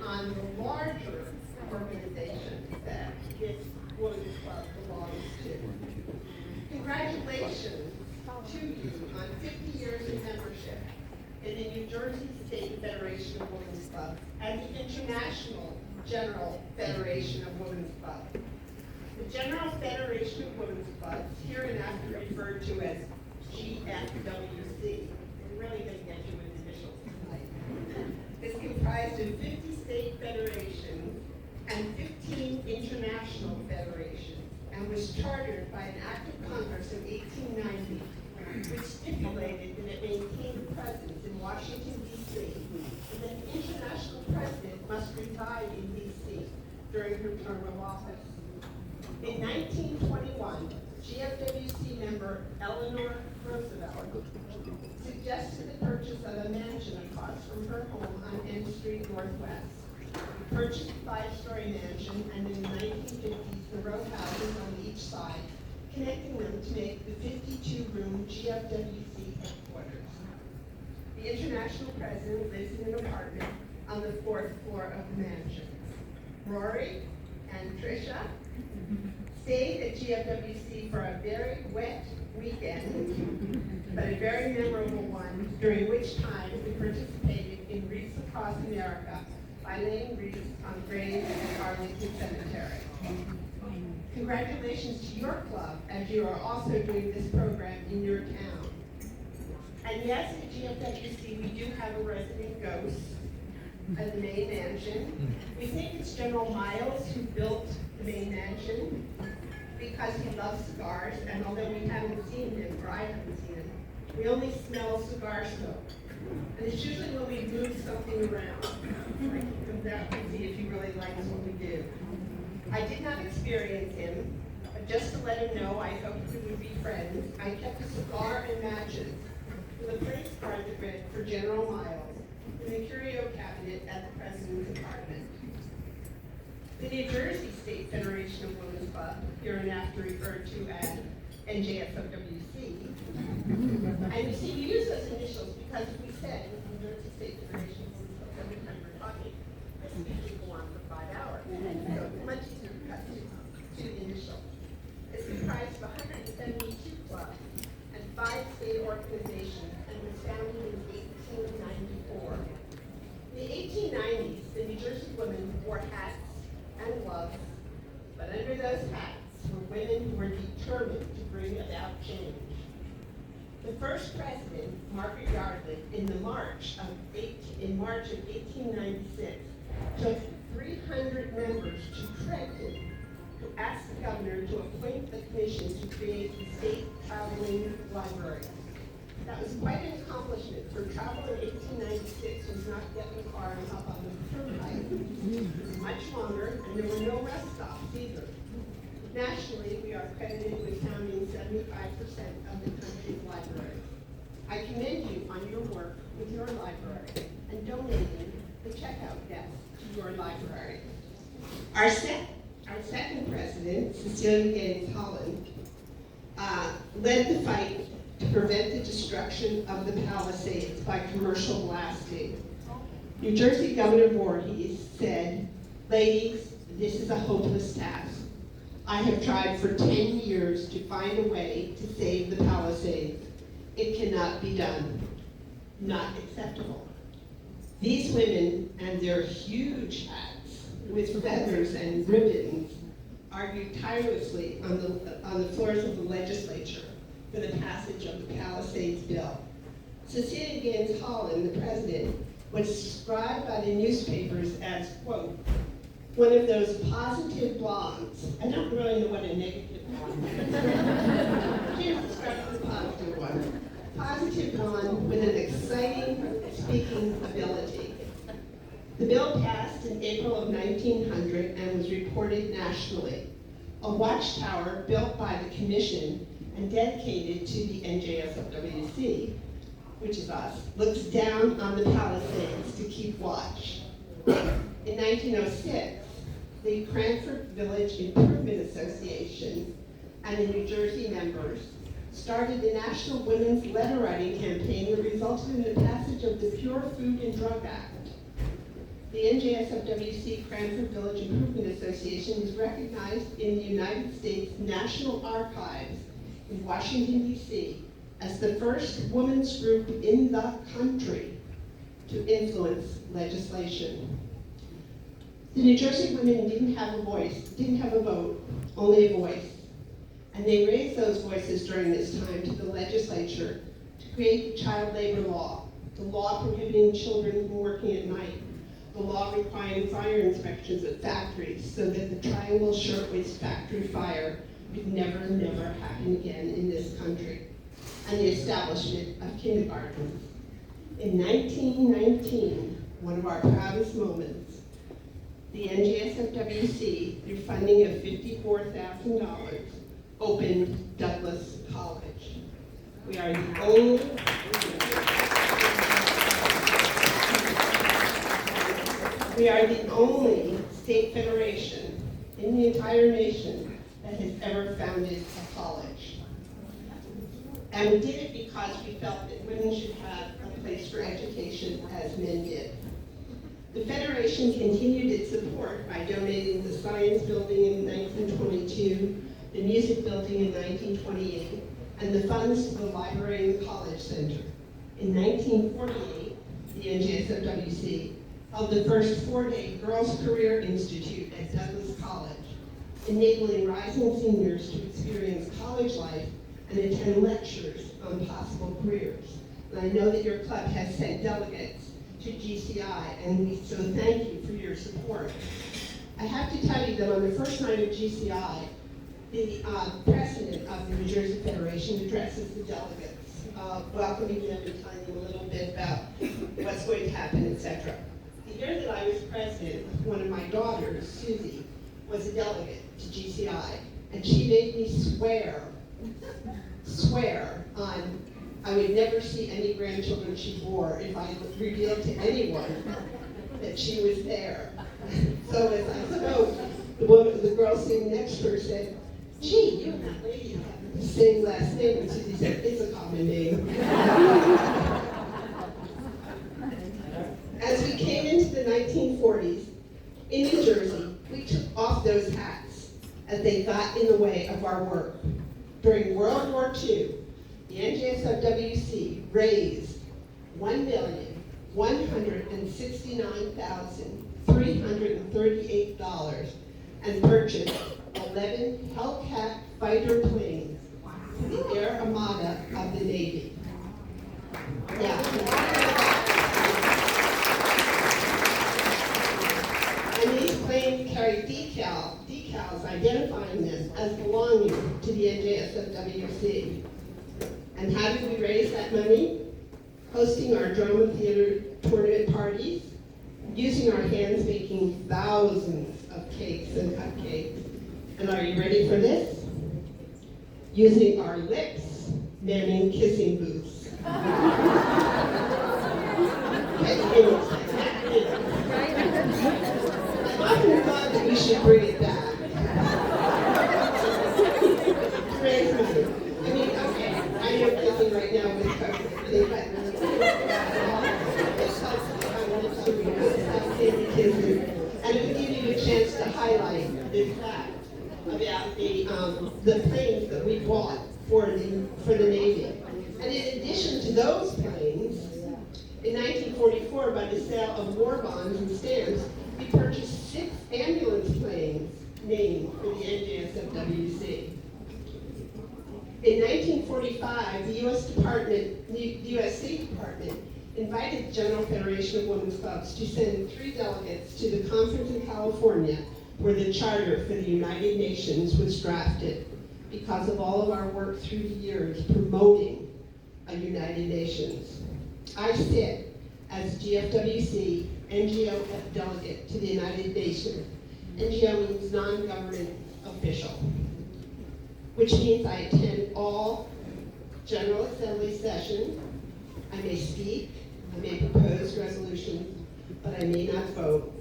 on the larger organization that this Women's Club belongs to. Congratulations to you on 50 years of membership in the New Jersey State Federation of Women's Clubs and the International General Federation of Women's Clubs. The General Federation of Women's Clubs, hereinafter referred to as GFWC, we're really going to get you with initials tonight, is comprised of 50 state federations and 15 international federations, and was chartered by an act of Congress in 1890, which stipulated that it maintained a presence in Washington, D.C., and that the international president must reside in D.C. during her term of office. In 1921, GFWC member Eleanor Roosevelt suggested the purchase of a mansion across from her home on N Street Northwest. We purchased a 5-story mansion, and in the 1950s, the row houses on each side, connecting them to make the 52-room GFWC headquarters. The international president lives in an apartment on the 4th floor of the mansion. Rory and Tricia stayed at GFWC for a very wet weekend, but a very memorable one, during which time we participated in Wreaths Across America by laying wreaths on graves at Arlington Cemetery. Congratulations to your club, as you are also doing this program in your town. And yes, at GFWC we do have a resident ghost at the main mansion. We think it's General Miles who built the main mansion because he loves cigars, and although we haven't seen him, or I haven't seen him, we only smell cigar smoke. And it's usually when we move something around, like he comes out to see if he really likes what we do. I did not experience him, but just to let him know I hoped we would be friends, I kept a cigar and matches with a place card that read for General Miles in the curio cabinet at the president's apartment. The New Jersey State Federation of Women's Clubs, hereinafter referred to as NJSOWC. And you see, we use those initials because we said with the New Jersey State Federation of Women's Clubs every time we're talking, this usually go on for 5 hours. So it's much easier to cut to the initials. It's comprised of 172 clubs and 5 state organizations, and was founded in 1894. In the 1890s, the New Jersey women wore hats and gloves, but under those hats were women who were determined to bring about change. The first president, Margaret Yardley, in March of 1896, took 300 members to Trenton to ask the governor to appoint a commission to create the state traveling library. That was quite an accomplishment, for travel in 1896 was not get in the car and hop on the turnpike. It was much longer, and there were no rest stops either. Nationally, we are credited with founding 75% of the country's libraries. I commend you on your work with your library and donating the checkout desk to your library. Our second president, Cecilia Gaines Holland, led the fight to prevent the destruction of the Palisades by commercial blasting. New Jersey Governor Voorhees said, "Ladies, this is a hopeless task. I have tried for 10 years to find a way to save the Palisades. It cannot be done. Not acceptable." These women and their huge hats with feathers and ribbons argued tirelessly on the floors of the legislature for the passage of the Palisades Bill. Cecilia Gaines Holland, the president, was described by the newspapers as, quote, one of those positive blondes. I don't really know what a negative blonde is. She was described as a positive one. Positive blonde with an exciting speaking ability. The bill passed in April of 1900 and was reported nationally. A watchtower built by the commission and dedicated to the NJSOWC, which is us, looks down on the Palisades to keep watch. In 1906, the Cranford Village Improvement Association and the New Jersey members started the National Women's Letter Writing Campaign that resulted in the passage of the Pure Food and Drug Act. The NJSFWC Cranford Village Improvement Association is recognized in the United States National Archives in Washington, D.C. as the first women's group in the country to influence legislation. The New Jersey women didn't have a voice, didn't have a vote, only a voice. And they raised those voices during this time to the legislature to create the child labor law, the law prohibiting children from working at night, the law requiring fire inspections at factories so that the Triangle Shirtwaist Factory fire would never happen again in this country, and the establishment of kindergartens. In 1919, one of our proudest moments, the NJSFWC, through funding of $54,000, opened Douglas College. We are the only state federation in the entire nation that has ever founded a college. And we did it because we felt that women should have a place for education as men did. The Federation continued its support by donating the Science Building in 1922, the Music Building in 1928, and the funds to the Library and College Center. In 1948, the NJSFWC held the first 4-day Girls Career Institute at Douglas College, enabling rising seniors to experience college life and attend lectures on possible careers. And I know that your club has sent delegates to GCI, and we so thank you for your support. I have to tell you that on the first night of GCI, the president of the New Jersey Federation addresses the delegates, welcoming them and telling them a little bit about what's going to happen, etc. The year that I was president, one of my daughters, Susie, was a delegate to GCI, and she made me swear on I would never see any grandchildren she bore if I revealed to anyone that she was there. So as I spoke, the girl sitting next to her said, "Gee, you and that lady have the same last name." And Susie said, "It's a common name." As we came into the 1940s, in New Jersey, we took off those hats as they got in the way of our work. During World War II, the NJSFWC raised $1,169,338 and purchased 11 Hellcat fighter planes for the Air Armada of the Navy. And these planes carry decals identifying them as belonging to the NJSFWC. And how did we raise that money? Hosting our drama theater tournament parties, using our hands making thousands of cakes and cupcakes. And are you ready for this? Using our lips, manning kissing booths. I often thought that we should bring it back. Raise money. I mean, okay, I am kissing right now with everything, but and it would give you a chance to highlight this fact about the planes that we bought for the Navy. And in addition to those planes, in 1944, by the sale of war bonds and stamps, we purchased 6 ambulance planes named for the NJSFWC. In 1945, the U.S. State Department invited the General Federation of Women's Clubs to send 3 delegates to the conference in California where the charter for the United Nations was drafted because of all of our work through the years promoting a United Nations. I sit as GFWC NGO delegate to the United Nations. NGO means non-government official, which means I attend all General Assembly sessions. I may speak, I may propose resolutions, but I may not vote.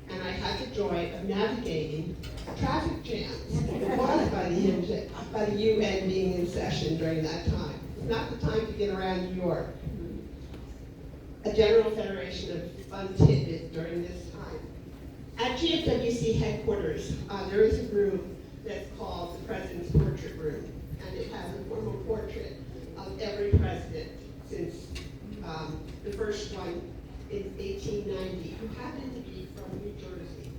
And I had the joy of navigating traffic jams caused by the UN being in session during that time. It's not the time to get around New York. A general federation of fun tidbit during this time. At GFWC headquarters, there is a room that's called the President's Portrait Room, and it has a formal portrait of every president since the first one in 1890, who happened to be from New Jersey.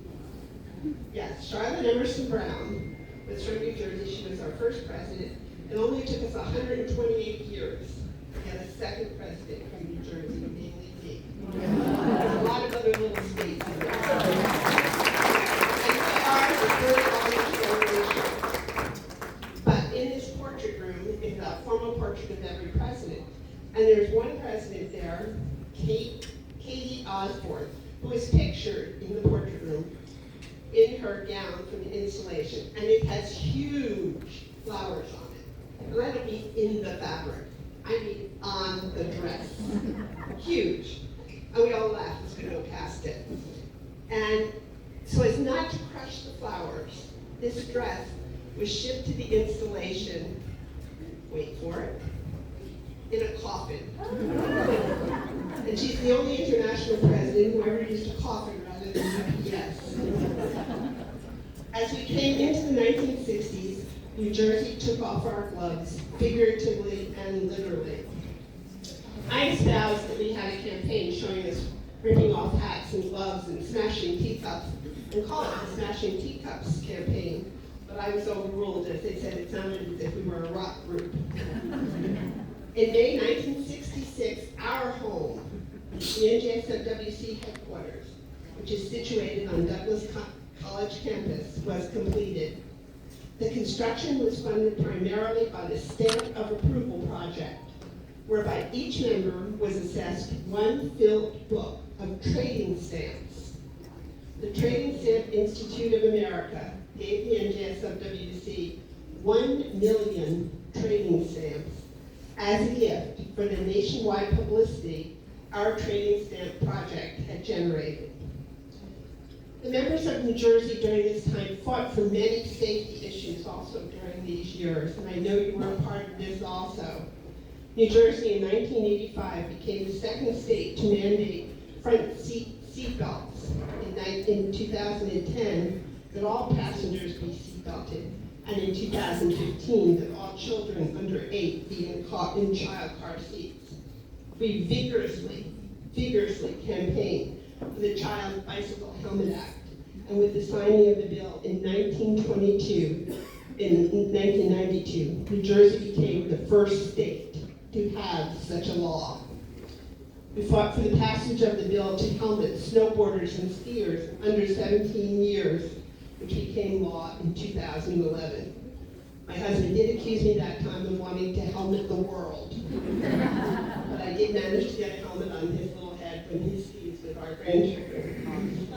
Yes, Charlotte Emerson Brown was from New Jersey. She was our first president. It only took us 128 years to get a second president from New Jersey, namely me. There's a lot of other little states in there. And we are the third longest generation. But in this portrait room is a formal portrait of every president. And there's one president there, Katie Osborne, who is pictured in the portrait room in her gown from the installation. And it has huge flowers on it. And I don't mean in the fabric, I mean on the dress. Huge. And we all laughed as we go past it. And so as not to crush the flowers, this dress was shipped to the installation, wait for it, in a coffin. And she's the only international president who ever used a coffin rather than UPS. As we came into the 1960s, New Jersey took off our gloves, figuratively and literally. I espoused that we had a campaign showing us ripping off hats and gloves and smashing teacups, and called it the Smashing Teacups campaign, but I was overruled as they said it sounded as if we were a rock group. In May 1966, our home, the NJSWC headquarters, which is situated on Douglas College campus, was completed. The construction was funded primarily by the Stamp of Approval project, whereby each member was assessed one filled book of trading stamps. The Trading Stamp Institute of America gave the NJSWC 1 million trading stamps as a gift for the nationwide publicity our trading stamp project had generated. The members of New Jersey during this time fought for many safety issues also during these years, and I know you were a part of this also. New Jersey in 1985 became the second state to mandate front seat belts. In 2010, that all passengers be seat belted, and in 2015, that all children under 8 be in child car seats. We vigorously campaigned for the Child Bicycle Helmet Act, and with the signing of the bill in 1992, in 1992, New Jersey became the first state to have such a law. We fought for the passage of the bill to helmet snowboarders and skiers under 17 years, which became law in 2011. My husband did accuse me that time of wanting to helmet the world. But I did manage to get a helmet on his little head when he skis with our grandchildren.